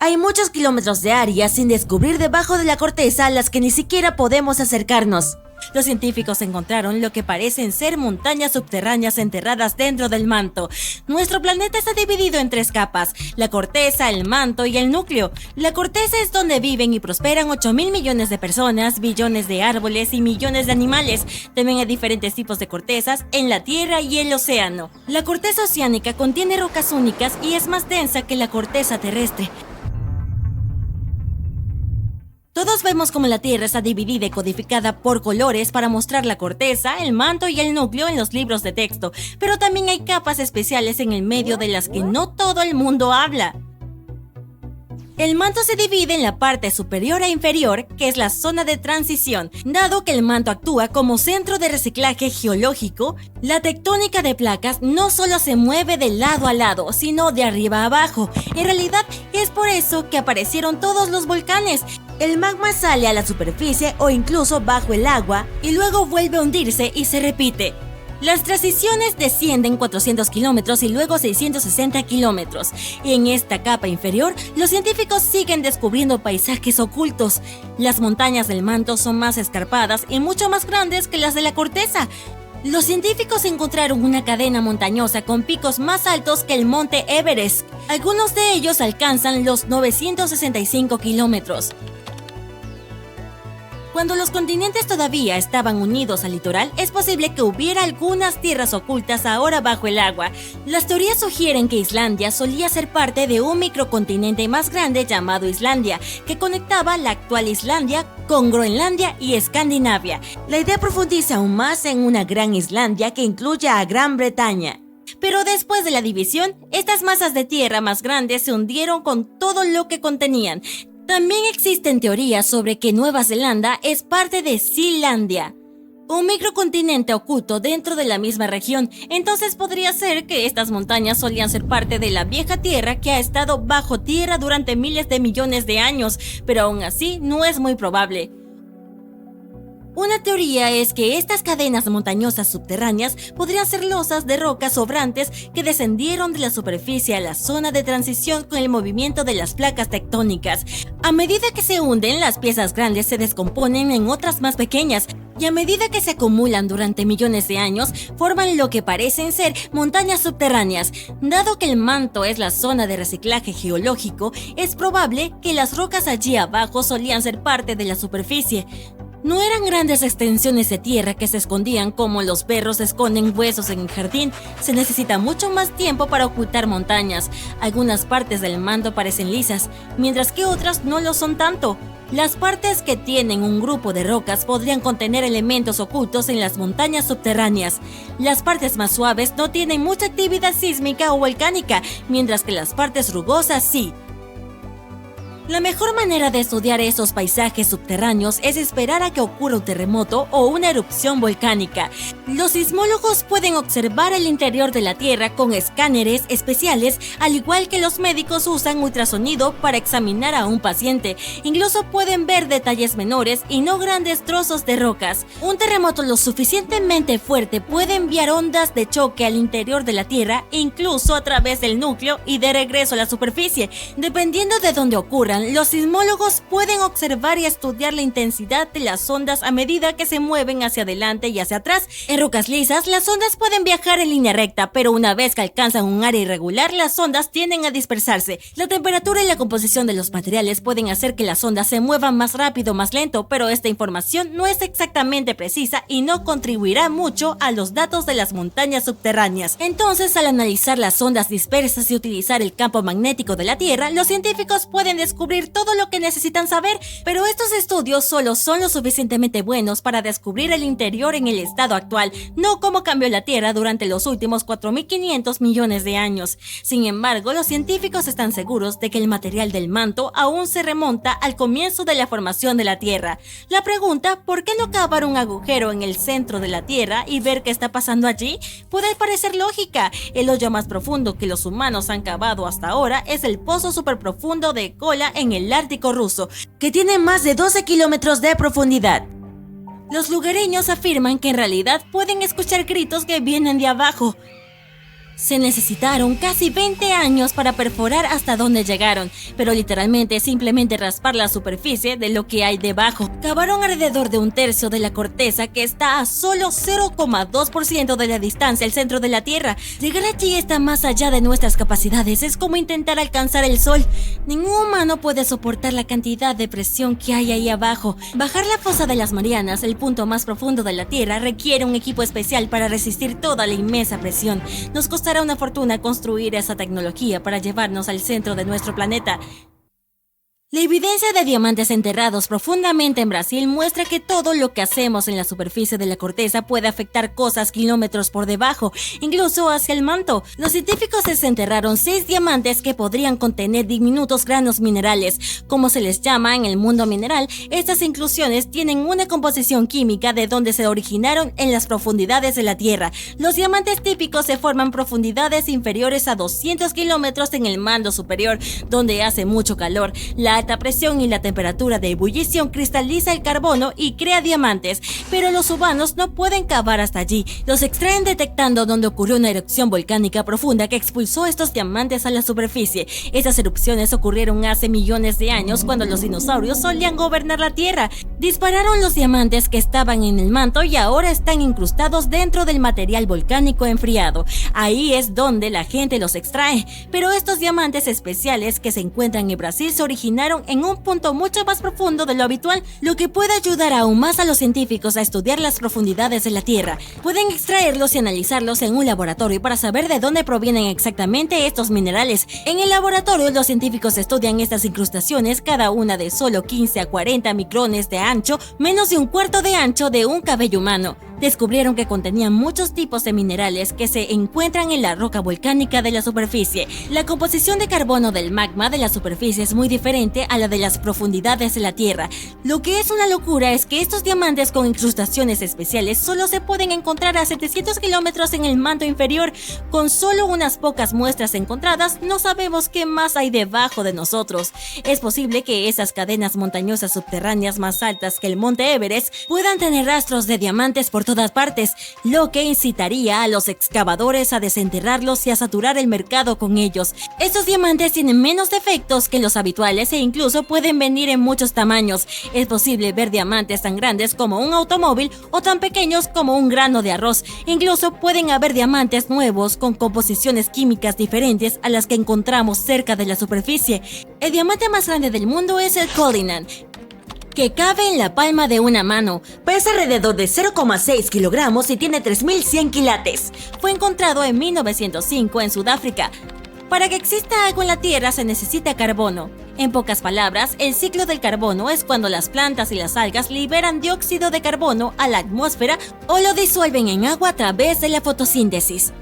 Hay muchos kilómetros de área sin descubrir debajo de la corteza a las que ni siquiera podemos acercarnos. Los científicos encontraron lo que parecen ser montañas subterráneas enterradas dentro del manto. Nuestro planeta está dividido en 3 capas: la corteza, el manto y el núcleo. La corteza es donde viven y prosperan 8.000 millones de personas, billones de árboles y millones de animales. También hay diferentes tipos de cortezas en la Tierra y el océano. La corteza oceánica contiene rocas únicas y es más densa que la corteza terrestre. Todos vemos cómo la Tierra está dividida y codificada por colores para mostrar la corteza, el manto y el núcleo en los libros de texto, pero también hay capas especiales en el medio de las que no todo el mundo habla. El manto se divide en la parte superior e inferior, que es la zona de transición. Dado que el manto actúa como centro de reciclaje geológico, la tectónica de placas no solo se mueve de lado a lado, sino de arriba a abajo. En realidad, es por eso que aparecieron todos los volcanes. El magma sale a la superficie o incluso bajo el agua y luego vuelve a hundirse y se repite. Las transiciones descienden 400 kilómetros y luego 660 kilómetros. Y en esta capa inferior, los científicos siguen descubriendo paisajes ocultos. Las montañas del manto son más escarpadas y mucho más grandes que las de la corteza. Los científicos encontraron una cadena montañosa con picos más altos que el monte Everest. Algunos de ellos alcanzan los 965 kilómetros. Cuando los continentes todavía estaban unidos al litoral, es posible que hubiera algunas tierras ocultas ahora bajo el agua. Las teorías sugieren que Islandia solía ser parte de un microcontinente más grande llamado Islandia, que conectaba la actual Islandia con Groenlandia y Escandinavia. La idea profundiza aún más en una gran Islandia que incluye a Gran Bretaña. Pero después de la división, estas masas de tierra más grandes se hundieron con todo lo que contenían. También existen teorías sobre que Nueva Zelanda es parte de Sealandia, un microcontinente oculto dentro de la misma región. Entonces podría ser que estas montañas solían ser parte de la vieja tierra que ha estado bajo tierra durante miles de millones de años, pero aún así no es muy probable. Una teoría es que estas cadenas montañosas subterráneas podrían ser losas de rocas sobrantes que descendieron de la superficie a la zona de transición con el movimiento de las placas tectónicas. A medida que se hunden, las piezas grandes se descomponen en otras más pequeñas, y a medida que se acumulan durante millones de años, forman lo que parecen ser montañas subterráneas. Dado que el manto es la zona de reciclaje geológico, es probable que las rocas allí abajo solían ser parte de la superficie. No eran grandes extensiones de tierra que se escondían como los perros esconden huesos en el jardín. Se necesita mucho más tiempo para ocultar montañas. Algunas partes del manto parecen lisas, mientras que otras no lo son tanto. Las partes que tienen un grupo de rocas podrían contener elementos ocultos en las montañas subterráneas. Las partes más suaves no tienen mucha actividad sísmica o volcánica, mientras que las partes rugosas sí. La mejor manera de estudiar esos paisajes subterráneos es esperar a que ocurra un terremoto o una erupción volcánica. Los sismólogos pueden observar el interior de la Tierra con escáneres especiales, al igual que los médicos usan ultrasonido para examinar a un paciente. Incluso pueden ver detalles menores y no grandes trozos de rocas. Un terremoto lo suficientemente fuerte puede enviar ondas de choque al interior de la Tierra, incluso a través del núcleo y de regreso a la superficie. Dependiendo de dónde ocurran, los sismólogos pueden observar y estudiar la intensidad de las ondas a medida que se mueven hacia adelante y hacia atrás. En rocas lisas, las ondas pueden viajar en línea recta, pero una vez que alcanzan un área irregular, las ondas tienden a dispersarse. La temperatura y la composición de los materiales pueden hacer que las ondas se muevan más rápido o más lento, pero esta información no es exactamente precisa y no contribuirá mucho a los datos de las montañas subterráneas. Entonces, al analizar las ondas dispersas y utilizar el campo magnético de la Tierra, los científicos pueden descubrir todo lo que necesitan saber, pero estos estudios solo son lo suficientemente buenos para descubrir el interior en el estado actual, no cómo cambió la Tierra durante los últimos 4.500 millones de años. Sin embargo, los científicos están seguros de que el material del manto aún se remonta al comienzo de la formación de la Tierra. La pregunta, ¿por qué no cavar un agujero en el centro de la Tierra y ver qué está pasando allí? Puede parecer lógica. El hoyo más profundo que los humanos han cavado hasta ahora es el pozo superprofundo de Kola en el Ártico ruso, que tiene más de 12 kilómetros de profundidad. Los lugareños afirman que en realidad pueden escuchar gritos que vienen de abajo. Se necesitaron casi 20 años para perforar hasta donde llegaron, pero literalmente simplemente raspar la superficie de lo que hay debajo. Cavaron alrededor de un tercio de la corteza que está a solo 0,2% de la distancia al centro de la Tierra. Llegar allí está más allá de nuestras capacidades, es como intentar alcanzar el sol. Ningún humano puede soportar la cantidad de presión que hay ahí abajo. Bajar la fosa de las Marianas, el punto más profundo de la Tierra, requiere un equipo especial para resistir toda la inmensa presión. Nos costará una fortuna construir esa tecnología para llevarnos al centro de nuestro planeta. La evidencia de diamantes enterrados profundamente en Brasil muestra que todo lo que hacemos en la superficie de la corteza puede afectar cosas kilómetros por debajo, incluso hacia el manto. Los científicos desenterraron 6 diamantes que podrían contener diminutos granos minerales, como se les llama en el mundo mineral. Estas inclusiones tienen una composición química de donde se originaron en las profundidades de la Tierra. Los diamantes típicos se forman en profundidades inferiores a 200 kilómetros en el manto superior, donde hace mucho calor. La alta presión y la temperatura de ebullición cristaliza el carbono y crea diamantes, pero los humanos no pueden cavar hasta allí. Los extraen detectando donde ocurrió una erupción volcánica profunda que expulsó estos diamantes a la superficie. Estas erupciones ocurrieron hace millones de años cuando los dinosaurios solían gobernar la Tierra. Dispararon los diamantes que estaban en el manto y ahora están incrustados dentro del material volcánico enfriado. Ahí es donde la gente los extrae, pero estos diamantes especiales que se encuentran en Brasil se originaron en un punto mucho más profundo de lo habitual, lo que puede ayudar aún más a los científicos a estudiar las profundidades de la Tierra. Pueden extraerlos y analizarlos en un laboratorio para saber de dónde provienen exactamente estos minerales. En el laboratorio, los científicos estudian estas incrustaciones, cada una de solo 15 a 40 micrones de ancho, menos de un cuarto de ancho de un cabello humano. Descubrieron que contenían muchos tipos de minerales que se encuentran en la roca volcánica de la superficie. La composición de carbono del magma de la superficie es muy diferente a la de las profundidades de la Tierra. Lo que es una locura es que estos diamantes con incrustaciones especiales solo se pueden encontrar a 700 kilómetros en el manto inferior. Con solo unas pocas muestras encontradas, no sabemos qué más hay debajo de nosotros. Es posible que esas cadenas montañosas subterráneas más altas que el monte Everest puedan tener rastros de diamantes por todas partes, lo que incitaría a los excavadores a desenterrarlos y a saturar el mercado con ellos. Estos diamantes tienen menos defectos que los habituales e incluso pueden venir en muchos tamaños. Es posible ver diamantes tan grandes como un automóvil o tan pequeños como un grano de arroz. Incluso pueden haber diamantes nuevos con composiciones químicas diferentes a las que encontramos cerca de la superficie. El diamante más grande del mundo es el Cullinan, que cabe en la palma de una mano. Pesa alrededor de 0,6 kilogramos y tiene 3.100 quilates. Fue encontrado en 1905 en Sudáfrica. Para que exista algo en la Tierra se necesita carbono. En pocas palabras, el ciclo del carbono es cuando las plantas y las algas liberan dióxido de carbono a la atmósfera o lo disuelven en agua a través de la fotosíntesis.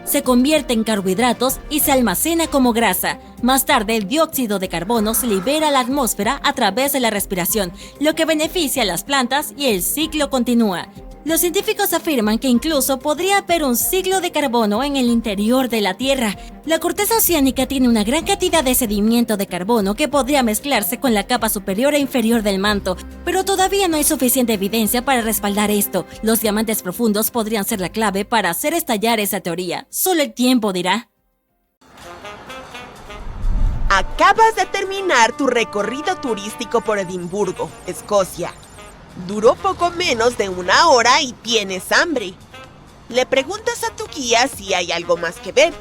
Se convierte en carbohidratos y se almacena como grasa. Más tarde, el dióxido de carbono se libera a la atmósfera a través de la respiración, lo que beneficia a las plantas y el ciclo continúa. Los científicos afirman que incluso podría haber un ciclo de carbono en el interior de la Tierra. La corteza oceánica tiene una gran cantidad de sedimento de carbono que podría mezclarse con la capa superior e inferior del manto, pero todavía no hay suficiente evidencia para respaldar esto. Los diamantes profundos podrían ser la clave para hacer estallar esa teoría. Solo el tiempo dirá. Acabas de terminar tu recorrido turístico por Edimburgo, Escocia. Duró poco menos de 1 hora y tienes hambre. Le preguntas a tu guía si hay algo más que ver,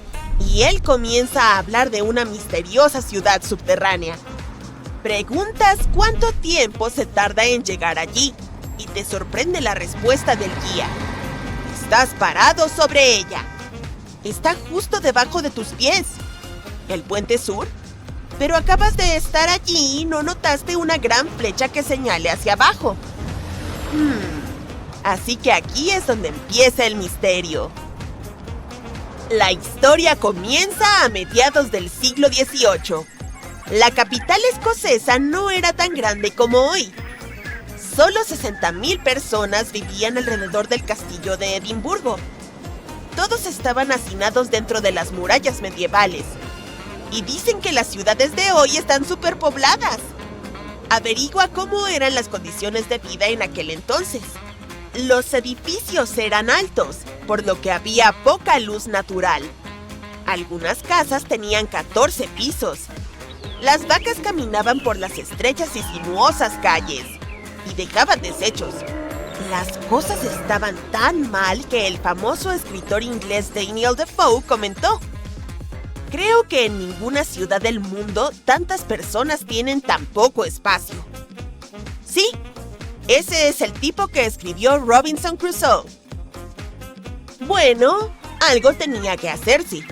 y él comienza a hablar de una misteriosa ciudad subterránea. Preguntas cuánto tiempo se tarda en llegar allí, y te sorprende la respuesta del guía. Estás parado sobre ella. Está justo debajo de tus pies. ¿El puente sur? Pero acabas de estar allí y no notaste una gran flecha que señale hacia abajo. Así que aquí es donde empieza el misterio. La historia comienza a mediados del siglo XVIII. La capital escocesa no era tan grande como hoy. Solo 60.000 personas vivían alrededor del castillo de Edimburgo. Todos estaban hacinados dentro de las murallas medievales. Y dicen que las ciudades de hoy están superpobladas. Averigua cómo eran las condiciones de vida en aquel entonces. Los edificios eran altos, por lo que había poca luz natural. Algunas casas tenían 14 pisos. Las vacas caminaban por las estrechas y sinuosas calles y dejaban desechos. Las cosas estaban tan mal que el famoso escritor inglés Daniel Defoe comentó: "Creo que en ninguna ciudad del mundo tantas personas tienen tan poco espacio". Sí, ese es el tipo que escribió Robinson Crusoe. Bueno, algo tenía que hacerse.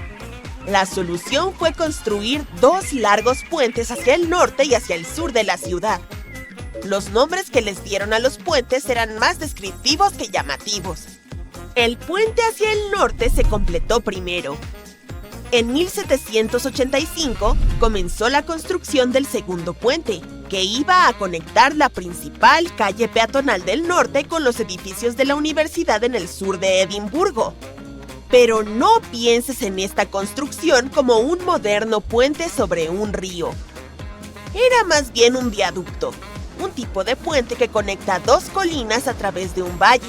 La solución fue construir 2 largos puentes hacia el norte y hacia el sur de la ciudad. Los nombres que les dieron a los puentes eran más descriptivos que llamativos. El puente hacia el norte se completó primero. En 1785 comenzó la construcción del segundo puente, que iba a conectar la principal calle peatonal del norte con los edificios de la universidad en el sur de Edimburgo. Pero no pienses en esta construcción como un moderno puente sobre un río. Era más bien un viaducto, un tipo de puente que conecta 2 colinas a través de un valle.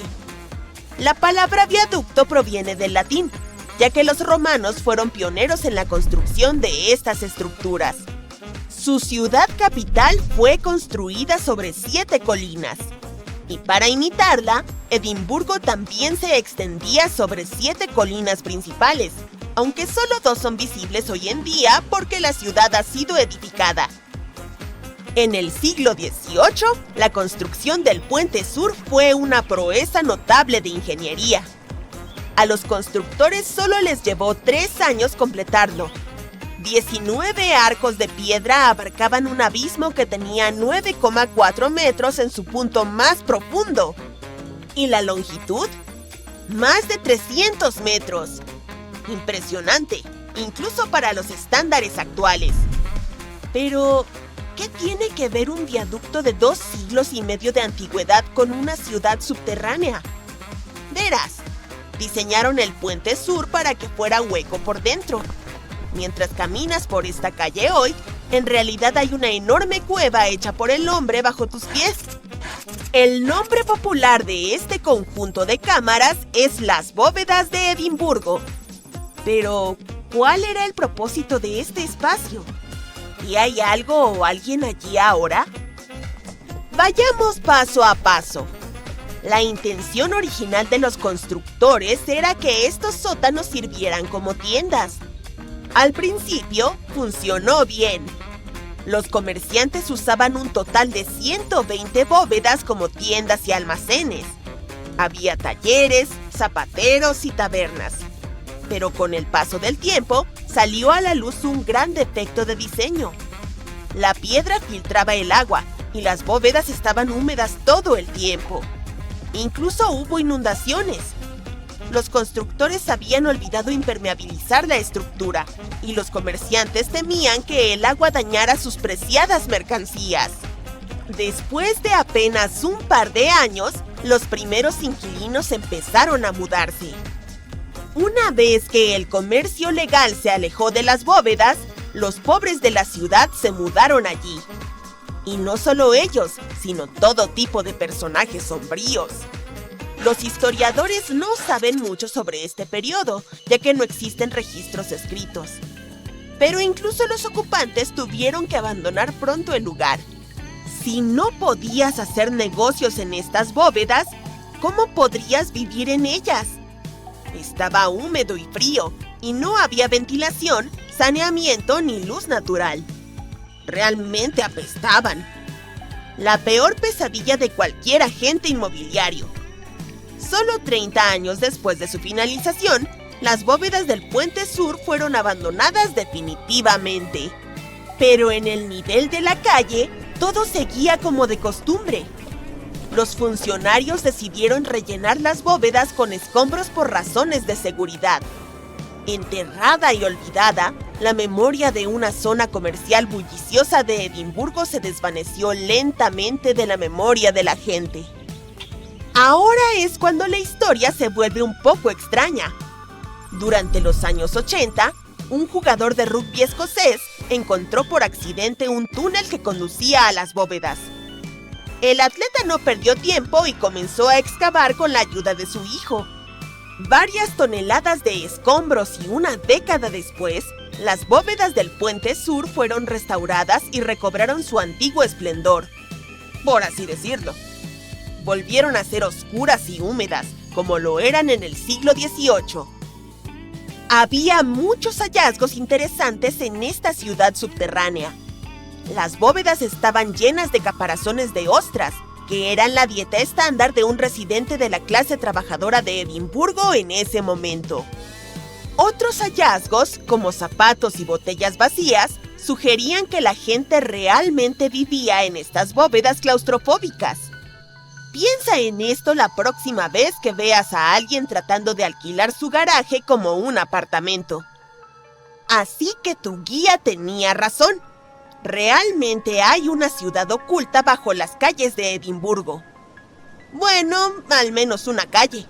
La palabra viaducto proviene del latín, ya que los romanos fueron pioneros en la construcción de estas estructuras. Su ciudad capital fue construida sobre 7 colinas. Y para imitarla, Edimburgo también se extendía sobre 7 colinas principales, aunque solo 2 son visibles hoy en día porque la ciudad ha sido edificada. En el siglo XVIII, la construcción del Puente Sur fue una proeza notable de ingeniería. A los constructores solo les llevó 3 años completarlo. 19 arcos de piedra abarcaban un abismo que tenía 9,4 metros en su punto más profundo. ¿Y la longitud? Más de 300 metros. Impresionante, incluso para los estándares actuales. Pero, ¿qué tiene que ver un viaducto de 2 siglos y medio de antigüedad con una ciudad subterránea? Verás, diseñaron el Puente Sur para que fuera hueco por dentro. Mientras caminas por esta calle hoy, en realidad hay una enorme cueva hecha por el hombre bajo tus pies. El nombre popular de este conjunto de cámaras es las Bóvedas de Edimburgo. Pero, ¿cuál era el propósito de este espacio? ¿Y hay algo o alguien allí ahora? Vayamos paso a paso. La intención original de los constructores era que estos sótanos sirvieran como tiendas. Al principio, funcionó bien. Los comerciantes usaban un total de 120 bóvedas como tiendas y almacenes. Había talleres, zapateros y tabernas. Pero con el paso del tiempo, salió a la luz un gran defecto de diseño. La piedra filtraba el agua y las bóvedas estaban húmedas todo el tiempo. Incluso hubo inundaciones. Los constructores habían olvidado impermeabilizar la estructura y los comerciantes temían que el agua dañara sus preciadas mercancías. Después de apenas un par de años, los primeros inquilinos empezaron a mudarse. Una vez que el comercio legal se alejó de las bóvedas, los pobres de la ciudad se mudaron allí. Y no solo ellos, sino todo tipo de personajes sombríos. Los historiadores no saben mucho sobre este periodo, ya que no existen registros escritos. Pero incluso los ocupantes tuvieron que abandonar pronto el lugar. Si no podías hacer negocios en estas bóvedas, ¿cómo podrías vivir en ellas? Estaba húmedo y frío, y no había ventilación, saneamiento ni luz natural. Realmente apestaban. La peor pesadilla de cualquier agente inmobiliario. Solo 30 años después de su finalización, las bóvedas del Puente Sur fueron abandonadas definitivamente. Pero en el nivel de la calle, todo seguía como de costumbre. Los funcionarios decidieron rellenar las bóvedas con escombros por razones de seguridad. Enterrada y olvidada, la memoria de una zona comercial bulliciosa de Edimburgo se desvaneció lentamente de la memoria de la gente. Ahora es cuando la historia se vuelve un poco extraña. Durante los años 80, un jugador de rugby escocés encontró por accidente un túnel que conducía a las bóvedas. El atleta no perdió tiempo y comenzó a excavar con la ayuda de su hijo. Varias toneladas de escombros y una década después, las bóvedas del puente sur fueron restauradas y recobraron su antiguo esplendor, por así decirlo. Volvieron a ser oscuras y húmedas, como lo eran en el siglo XVIII. Había muchos hallazgos interesantes en esta ciudad subterránea. Las bóvedas estaban llenas de caparazones de ostras, que eran la dieta estándar de un residente de la clase trabajadora de Edimburgo en ese momento. Otros hallazgos, como zapatos y botellas vacías, sugerían que la gente realmente vivía en estas bóvedas claustrofóbicas. Piensa en esto la próxima vez que veas a alguien tratando de alquilar su garaje como un apartamento. Así que tu guía tenía razón. Realmente hay una ciudad oculta bajo las calles de Edimburgo. Bueno, al menos una calle.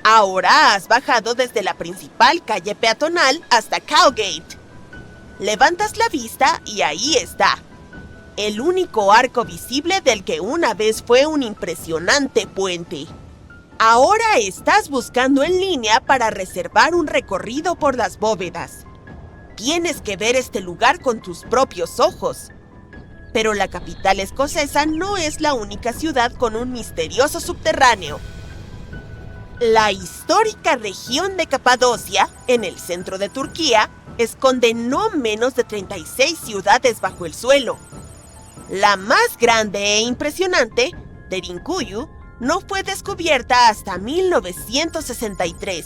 Ahora has bajado desde la principal calle peatonal hasta Cowgate. Levantas la vista y ahí está. El único arco visible del que una vez fue un impresionante puente. Ahora estás buscando en línea para reservar un recorrido por las bóvedas. Tienes que ver este lugar con tus propios ojos. Pero la capital escocesa no es la única ciudad con un misterioso subterráneo. La histórica región de Capadocia, en el centro de Turquía, esconde no menos de 36 ciudades bajo el suelo. La más grande e impresionante, Derinkuyu, no fue descubierta hasta 1963.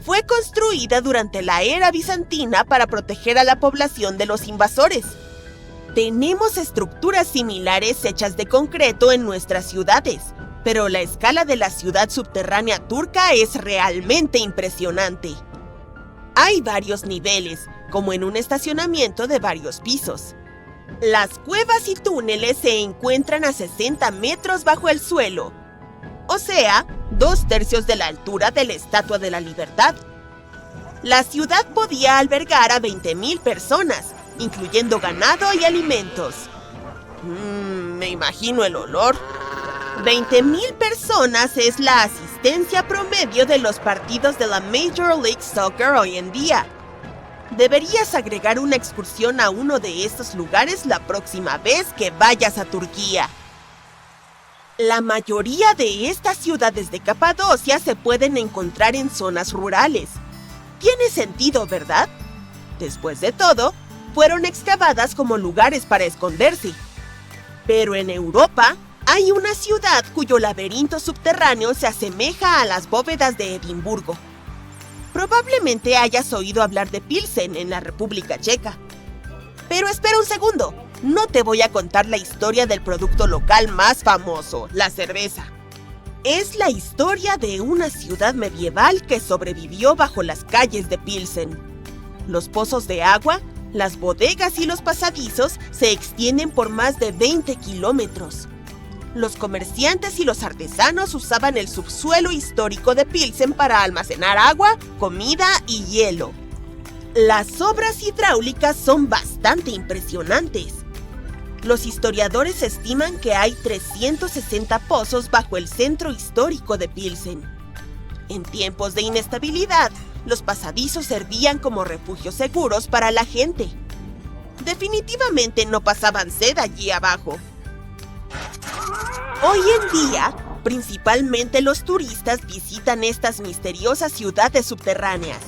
Fue construida durante la era bizantina para proteger a la población de los invasores. Tenemos estructuras similares hechas de concreto en nuestras ciudades, pero la escala de la ciudad subterránea turca es realmente impresionante. Hay varios niveles, como en un estacionamiento de varios pisos. Las cuevas y túneles se encuentran a 60 metros bajo el suelo, o sea, 2/3 de la altura de la Estatua de la Libertad. La ciudad podía albergar a 20,000 personas, incluyendo ganado y alimentos. Me imagino el olor. 20,000 personas es la asistencia promedio de los partidos de la Major League Soccer hoy en día. Deberías agregar una excursión a uno de estos lugares la próxima vez que vayas a Turquía. La mayoría de estas ciudades de Capadocia se pueden encontrar en zonas rurales. Tiene sentido, ¿verdad? Después de todo, fueron excavadas como lugares para esconderse. Pero en Europa, hay una ciudad cuyo laberinto subterráneo se asemeja a las bóvedas de Edimburgo. Probablemente hayas oído hablar de Pilsen en la República Checa. Pero espera un segundo, no te voy a contar la historia del producto local más famoso, la cerveza. Es la historia de una ciudad medieval que sobrevivió bajo las calles de Pilsen. Los pozos de agua, las bodegas y los pasadizos se extienden por más de 20 kilómetros. Los comerciantes y los artesanos usaban el subsuelo histórico de Pilsen para almacenar agua, comida y hielo. Las obras hidráulicas son bastante impresionantes. Los historiadores estiman que hay 360 pozos bajo el centro histórico de Pilsen. En tiempos de inestabilidad, los pasadizos servían como refugios seguros para la gente. Definitivamente no pasaban sed allí abajo. Hoy en día, principalmente los turistas visitan estas misteriosas ciudades subterráneas.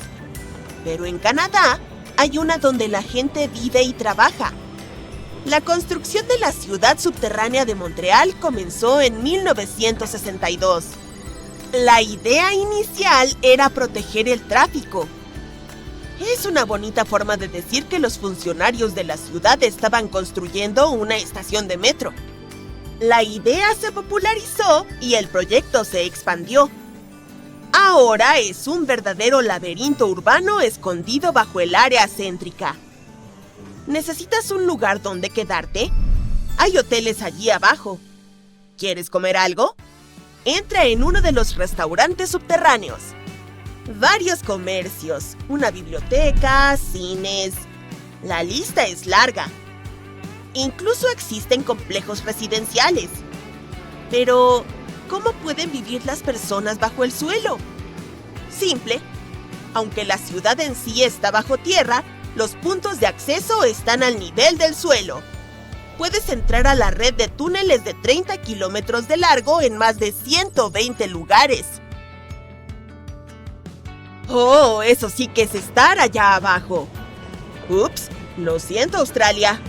Pero en Canadá, hay una donde la gente vive y trabaja. La construcción de la ciudad subterránea de Montreal comenzó en 1962. La idea inicial era proteger el tráfico. Es una bonita forma de decir que los funcionarios de la ciudad estaban construyendo una estación de metro. La idea se popularizó y el proyecto se expandió. Ahora es un verdadero laberinto urbano escondido bajo el área céntrica. ¿Necesitas un lugar donde quedarte? Hay hoteles allí abajo. ¿Quieres comer algo? Entra en uno de los restaurantes subterráneos. Varios comercios, una biblioteca, cines. La lista es larga. Incluso existen complejos residenciales. Pero, ¿cómo pueden vivir las personas bajo el suelo? Simple. Aunque la ciudad en sí está bajo tierra, los puntos de acceso están al nivel del suelo. Puedes entrar a la red de túneles de 30 kilómetros de largo en más de 120 lugares. ¡Oh, eso sí que es estar allá abajo! Ups, lo siento, Australia.